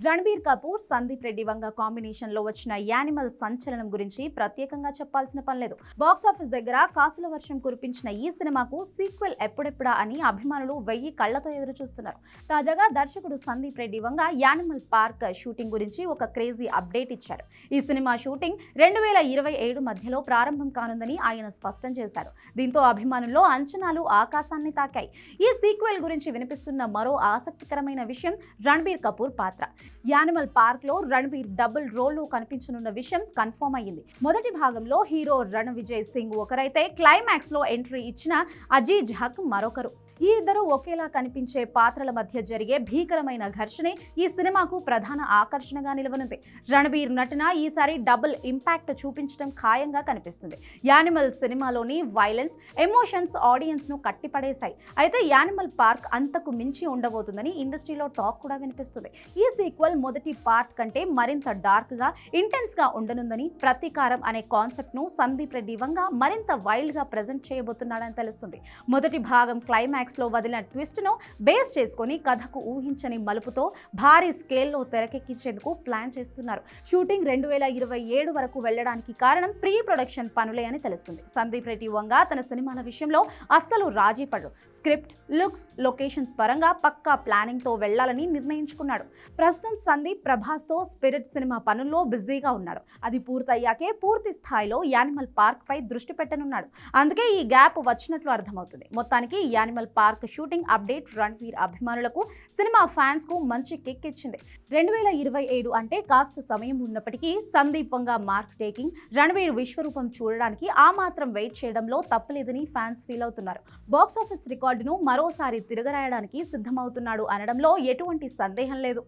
Ranbir Kapoor, Sandeep Reddy Vanga combination లో వచ్చిన animal సంచలనం గురించి ప్రత్యేకంగా చెప్పాల్సిన పని లేదు. బాక్సాఫీస్ దగ్గర కాసుల వర్షం కురిపించిన ఈ సినిమాకు సీక్వెల్ ఎప్పుడెప్పుడా అని అభిమానులు 1000 కళ్లతో ఎదురు చూస్తున్నారు. తాజాగా దర్శకుడు Sandeep Reddy Vanga animal park shooting గురించి ఒక క్రేజీ అప్డేట్ ఇచ్చారు. ఈ సినిమా షూటింగ్ 2027 మధ్యలో ప్రారంభం కానుందని ఆయన స్పష్టం చేశారు. దీంతో అభిమానుల్లో అంచనాలు ఆకాశాన్ని తాకాయి. ఈ సీక్వెల్ గురించి వినిపిస్తున్న మరో ఆసక్తికరమైన విషయం రణబీర్ కపూర్ పాత్ర. యానిమల్ పార్క్ లో రణబీర్ డబుల్ రోల్ లో కనిపించనున్న విషయం కన్ఫర్మ్ అయ్యింది. మొదటి భాగంలో హీరో రణవిజయ్ సింగ్ ఒకరైతే క్లైమాక్స్ లో ఎంట్రీ ఇచ్చిన అజీజ్ హక్ మరొకరు. ఈ ఇద్దరు ఒకేలా కనిపించే పాత్రల మధ్య జరిగే భీకరమైన ఘర్షణే ఈ సినిమాకు ప్రధాన ఆకర్షణగా నిలవనుంది. రణబీర్ నటన ఈసారి డబుల్ ఇంపాక్ట్ చూపించడం ఖాయంగా కనిపిస్తుంది. యానిమల్ సినిమాలోని వైలెన్స్, ఎమోషన్స్ ఆడియన్స్ ను కట్టిపడేశాయి. అయితే యానిమల్ పార్క్ అంతకు మించి ఉండబోతుందని ఇండస్ట్రీలో టాక్ కూడా వినిపిస్తుంది. ఈ సీక్వెల్ మొదటి పార్ట్ కంటే మరింత డార్క్ గా, ఇంటెన్స్ గా ఉండనుందని, ప్రతీకారం అనే కాన్సెప్ట్ ను సందీప్ రెడ్డి వంగ మరింత వైల్డ్ గా ప్రెజెంట్ చేయబోతున్నాడని తెలుస్తుంది. మొదటి భాగం క్లైమాక్స్ లో వదిలిన ట్విస్ట్ ను బేస్ చేసుకొని కథకు ఊహించని మలుపుతో భారీ స్కేల్లో తెరకెక్కించేందుకు ప్లాన్ చేస్తున్నారు. షూటింగ్ 2027 వరకు వెళ్లడానికి కారణం ప్రీ ప్రొడక్షన్ పనులే అని తెలుస్తుంది. సందీప్ రెడ్డి వంగ తన సినిమాల విషయంలో అస్సలు రాజీ పడరు. స్క్రిప్ట్, లుక్స్, లొకేషన్స్ పరంగా పక్కా ప్లానింగ్ తో వెళ్లాలని నిర్ణయించుకున్నాడు. ప్రస్తుతం సందీప్ ప్రభాస్ తో స్పిరిట్ సినిమా పనుల్లో బిజీగా ఉన్నాడు. అది పూర్తయ్యాకే పూర్తి స్థాయిలో యానిమల్ పార్క్ పై దృష్టి పెట్టనున్నాడు. అందుకే ఈ గ్యాప్ వచ్చినట్లు అర్థమవుతుంది. మొత్తానికి animal park shooting update Ranbir అభిమానులకు, సినిమా ఫ్యాన్స్ కు మంచి కిక్ ఇచ్చింది. 2027 అంటే కాస్త సమయం ఉన్నప్పటికీ సందీప్ వంగ మార్క్ టేకింగ్, రణబీర్ విశ్వరూపం చూడడానికి ఆ మాత్రం వెయిట్ చేయడంలో తప్పలేదని ఫ్యాన్స్ ఫీల్ అవుతున్నారు. బాక్సాఫీస్ రికార్డును మరోసారి తిరగరాయడానికి సిద్ధమవుతున్నాడు అనడంలో ఎటువంటి సందేహం లేదు.